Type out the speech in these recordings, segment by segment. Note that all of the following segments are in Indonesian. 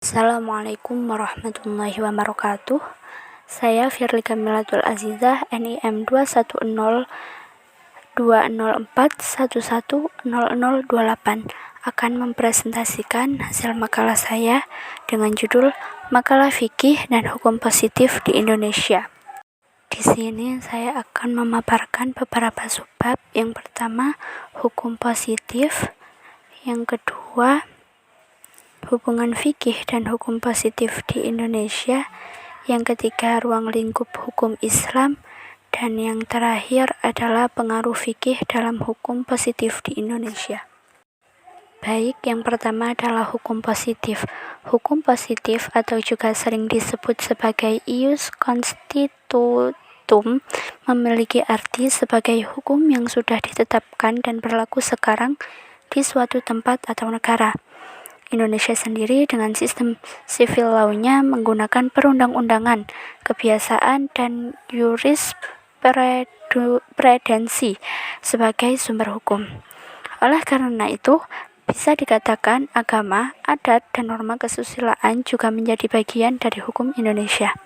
Assalamualaikum warahmatullahi wabarakatuh. Saya Firly Kamilatul Azizah, NIM 2104204110028, akan mempresentasikan hasil makalah saya dengan judul Makalah Fikih dan Hukum Positif di Indonesia. Di sini saya akan memaparkan beberapa subbab. Yang pertama, hukum positif. Yang kedua, hubungan fikih dan hukum positif di Indonesia. Yang ketiga, ruang lingkup hukum Islam. Dan yang terakhir adalah pengaruh fikih dalam hukum positif di Indonesia. Baik, yang pertama adalah hukum positif. Hukum positif atau juga sering disebut sebagai ius constitutum memiliki arti sebagai hukum yang sudah ditetapkan dan berlaku sekarang di suatu tempat atau negara. Indonesia sendiri dengan sistem civil law-nya menggunakan perundang-undangan, kebiasaan, dan jurisprudensi sebagai sumber hukum. Oleh karena itu, bisa dikatakan agama, adat, dan norma kesusilaan juga menjadi bagian dari hukum Indonesia.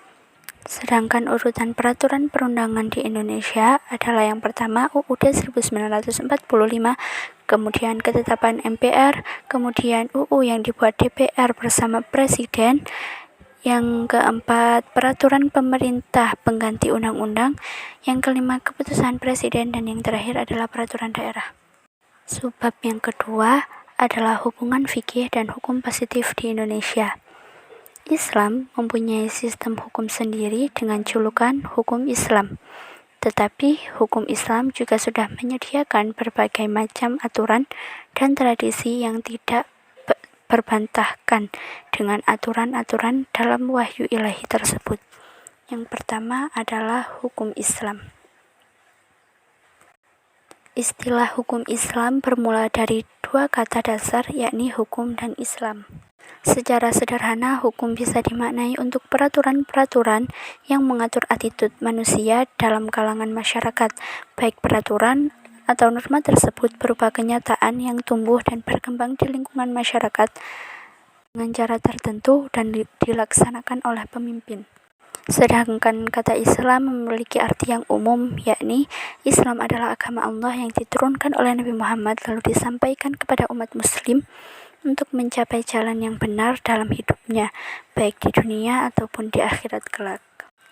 Sedangkan urutan peraturan perundangan di Indonesia adalah yang pertama UUD 1945, kemudian ketetapan MPR, kemudian UU yang dibuat DPR bersama Presiden, yang keempat peraturan pemerintah pengganti undang-undang, yang kelima keputusan Presiden, dan yang terakhir adalah peraturan daerah. Subbab yang kedua adalah hubungan fikih dan hukum positif di Indonesia. Islam mempunyai sistem hukum sendiri dengan julukan hukum Islam. Tetapi hukum Islam juga sudah menyediakan berbagai macam aturan dan tradisi yang tidak berbantahkan dengan aturan-aturan dalam wahyu ilahi tersebut. Yang pertama adalah hukum Islam. Istilah hukum Islam bermula dari dua kata dasar, yakni hukum dan Islam. Secara sederhana, hukum bisa dimaknai untuk peraturan-peraturan yang mengatur attitude manusia dalam kalangan masyarakat, baik peraturan atau norma tersebut berupa kenyataan yang tumbuh dan berkembang di lingkungan masyarakat dengan cara tertentu dan dilaksanakan oleh pemimpin. Sedangkan kata Islam memiliki arti yang umum, yakni Islam adalah agama Allah yang diturunkan oleh Nabi Muhammad lalu disampaikan kepada umat muslim untuk mencapai jalan yang benar dalam hidupnya, baik di dunia ataupun di akhirat kelak.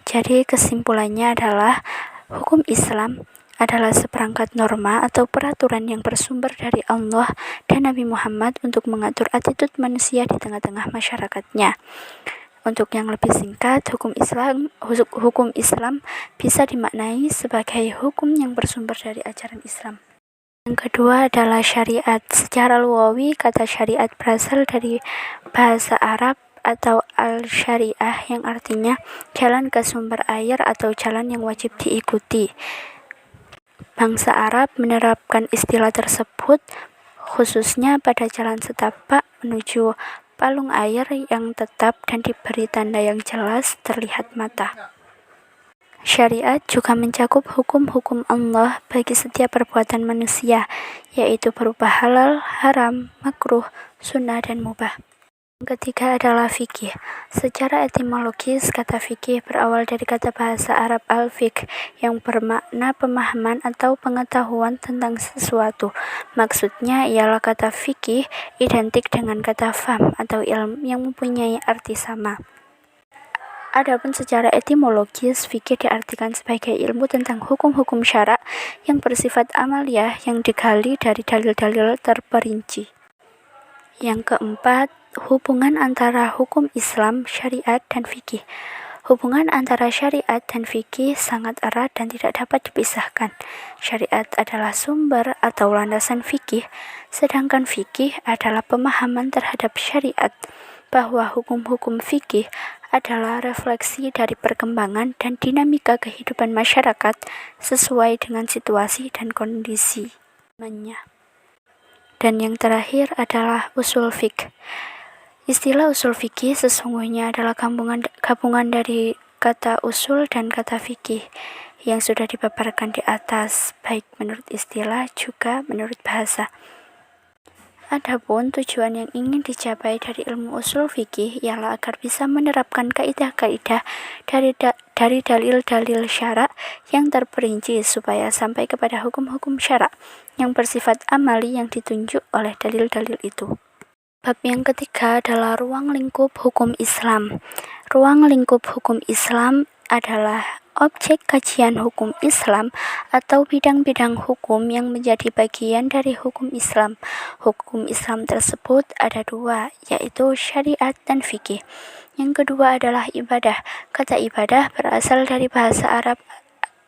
Jadi kesimpulannya adalah hukum Islam adalah seperangkat norma atau peraturan yang bersumber dari Allah dan Nabi Muhammad untuk mengatur attitude manusia di tengah-tengah masyarakatnya. Untuk yang lebih singkat, hukum Islam bisa dimaknai sebagai hukum yang bersumber dari ajaran Islam. Yang kedua adalah syariat. Secara lugawi, kata syariat berasal dari bahasa Arab atau al-syariah yang artinya jalan ke sumber air atau jalan yang wajib diikuti. Bangsa Arab menerapkan istilah tersebut khususnya pada jalan setapak menuju palung air yang tetap dan diberi tanda yang jelas terlihat mata. Syariat juga mencakup hukum-hukum Allah bagi setiap perbuatan manusia, yaitu berupa halal, haram, makruh, sunnah, dan mubah. Yang ketiga adalah fikih. Secara etimologis, kata fikih berawal dari kata bahasa Arab al-fiqh yang bermakna pemahaman atau pengetahuan tentang sesuatu. Maksudnya ialah kata fikih identik dengan kata fahm atau ilmu yang mempunyai arti sama. Adapun secara etimologis, fikih diartikan sebagai ilmu tentang hukum-hukum syara yang bersifat amaliyah yang digali dari dalil-dalil terperinci. Yang keempat, hubungan antara hukum Islam, syariat, dan fikih. Hubungan antara syariat dan fikih sangat erat dan tidak dapat dipisahkan. Syariat adalah sumber atau landasan fikih, sedangkan fikih adalah pemahaman terhadap syariat, bahwa hukum-hukum fikih adalah refleksi dari perkembangan dan dinamika kehidupan masyarakat sesuai dengan situasi dan kondisi zamannya. Dan yang terakhir adalah usul fiqh. Istilah usul fikih sesungguhnya adalah gabungan dari kata usul dan kata fikih yang sudah dipaparkan di atas, baik menurut istilah juga menurut bahasa. Adapun tujuan yang ingin dicapai dari ilmu usul fikih ialah agar bisa menerapkan kaidah-kaidah dari dalil-dalil syara yang terperinci supaya sampai kepada hukum-hukum syara yang bersifat amali yang ditunjuk oleh dalil-dalil itu. Bab yang ketiga adalah ruang lingkup hukum Islam. Ruang lingkup hukum Islam adalah objek kajian hukum Islam atau bidang-bidang hukum yang menjadi bagian dari hukum Islam. Hukum Islam tersebut ada dua, yaitu syariat dan fikih. Yang kedua adalah ibadah. Kata ibadah berasal dari bahasa Arab.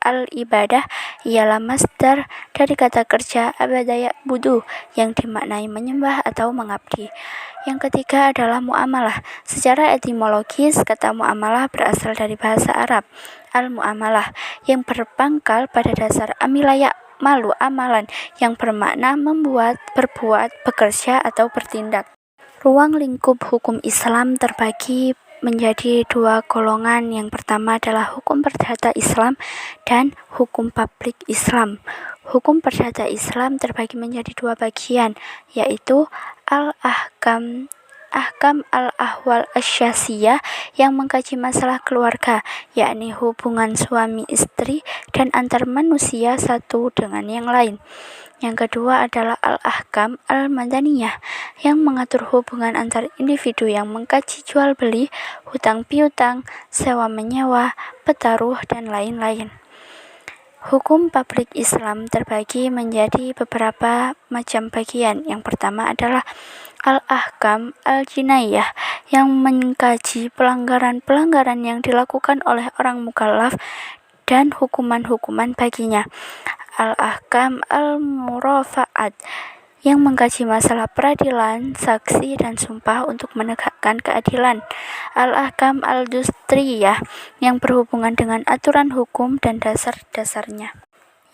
Al-ibadah ialah masdar dari kata kerja abada ya'budu yang dimaknai menyembah atau mengabdi. Yang ketiga adalah muamalah. Secara etimologis, kata muamalah berasal dari bahasa Arab al-muamalah yang berpangkal pada dasar amilaya malu amalan yang bermakna membuat, berbuat, bekerja atau bertindak. Ruang lingkup hukum Islam terbagi menjadi dua golongan. Yang pertama adalah hukum perdata Islam dan hukum publik Islam. Hukum perdata Islam terbagi menjadi dua bagian, yaitu al-ahkam al-ahwal asyasiyah yang mengkaji masalah keluarga, yakni hubungan suami istri dan antar manusia satu dengan yang lain. Yang kedua adalah al-ahkam al-madaniyah yang mengatur hubungan antar individu yang mengkaji jual beli, hutang piutang, sewa menyewa, petaruh, dan lain-lain. Hukum publik Islam terbagi menjadi beberapa macam bagian. Yang pertama adalah al-ahkam al-jinayah yang mengkaji pelanggaran-pelanggaran yang dilakukan oleh orang mukallaf dan hukuman-hukuman baginya. Al-ahkam al-murafa'at yang mengkaji masalah peradilan, saksi, dan sumpah untuk menegakkan keadilan. Al-ahkam al-dustriyah yang berhubungan dengan aturan hukum dan dasar-dasarnya.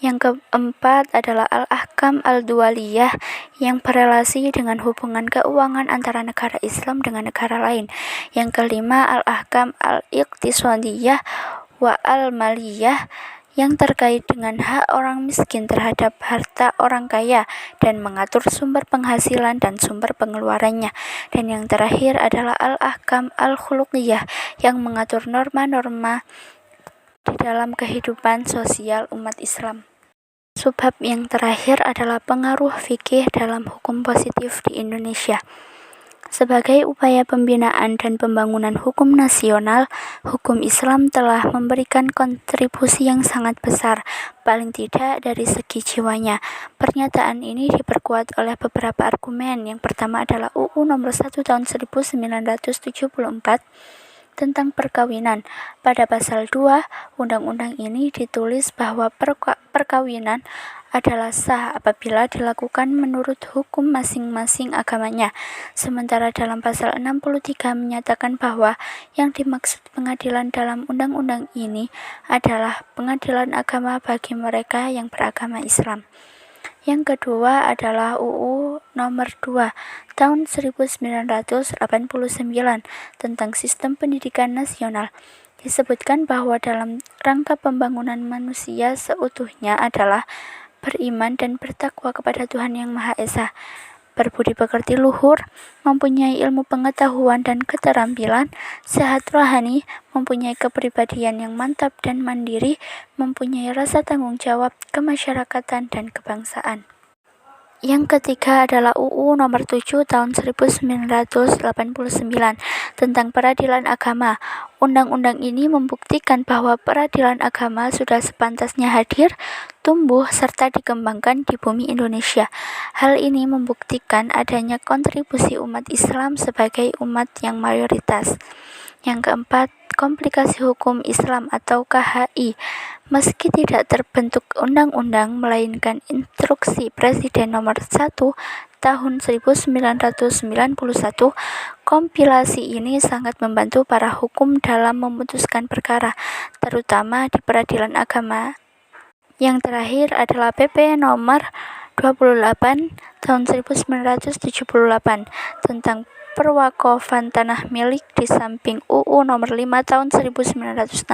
Yang keempat adalah al-ahkam al-duwaliyah yang berelasi dengan hubungan keuangan antara negara Islam dengan negara lain. Yang kelima al-ahkam al-iqtisadiyah wa al-maliyah yang terkait dengan hak orang miskin terhadap harta orang kaya dan mengatur sumber penghasilan dan sumber pengeluarannya. Dan yang terakhir adalah al-ahkam al-khuluqiyah yang mengatur norma-norma di dalam kehidupan sosial umat Islam. Subbab yang terakhir adalah pengaruh fikih dalam hukum positif di Indonesia. Sebagai upaya pembinaan dan pembangunan hukum nasional, hukum Islam telah memberikan kontribusi yang sangat besar, paling tidak dari segi jiwanya. Pernyataan ini diperkuat oleh beberapa argumen. Yang pertama adalah UU Nomor 1 Tahun 1974 tentang perkawinan. Pada pasal 2, undang-undang ini ditulis bahwa perkawinan adalah sah apabila dilakukan menurut hukum masing-masing agamanya. Sementara dalam pasal 63 menyatakan bahwa yang dimaksud pengadilan dalam undang-undang ini adalah pengadilan agama bagi mereka yang beragama Islam. Yang kedua adalah UU Nomor 2 Tahun 1989 tentang Sistem Pendidikan Nasional. Disebutkan bahwa dalam rangka pembangunan manusia seutuhnya adalah beriman dan bertakwa kepada Tuhan Yang Maha Esa, berbudi pekerti luhur, mempunyai ilmu pengetahuan dan keterampilan, sehat rohani, mempunyai kepribadian yang mantap dan mandiri, mempunyai rasa tanggung jawab, kemasyarakatan, dan kebangsaan. Yang ketiga adalah UU Nomor 7 Tahun 1989 tentang peradilan agama. Undang-undang ini membuktikan bahwa peradilan agama sudah sepantasnya hadir, tumbuh, serta dikembangkan di bumi Indonesia. Hal ini membuktikan adanya kontribusi umat Islam sebagai umat yang mayoritas. Yang keempat, komplikasi hukum Islam atau KHI. Meski tidak terbentuk undang-undang melainkan instruksi Presiden Nomor 1 Tahun 1991, kompilasi ini sangat membantu para hukum dalam memutuskan perkara, terutama di peradilan agama. Yang terakhir adalah PP Nomor 28 Tahun 1978 tentang perwakofan tanah milik di samping UU Nomor 5 Tahun 1960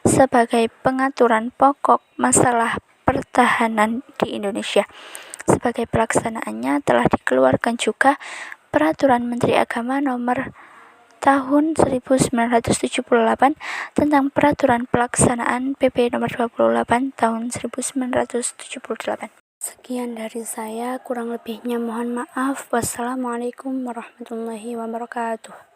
sebagai pengaturan pokok masalah pertahanan di Indonesia. Sebagai pelaksanaannya telah dikeluarkan juga Peraturan Menteri Agama Nomor Tahun 1978 tentang Peraturan Pelaksanaan PP Nomor 28 Tahun 1978. Sekian dari saya, kurang lebihnya mohon maaf. Wassalamualaikum warahmatullahi wabarakatuh.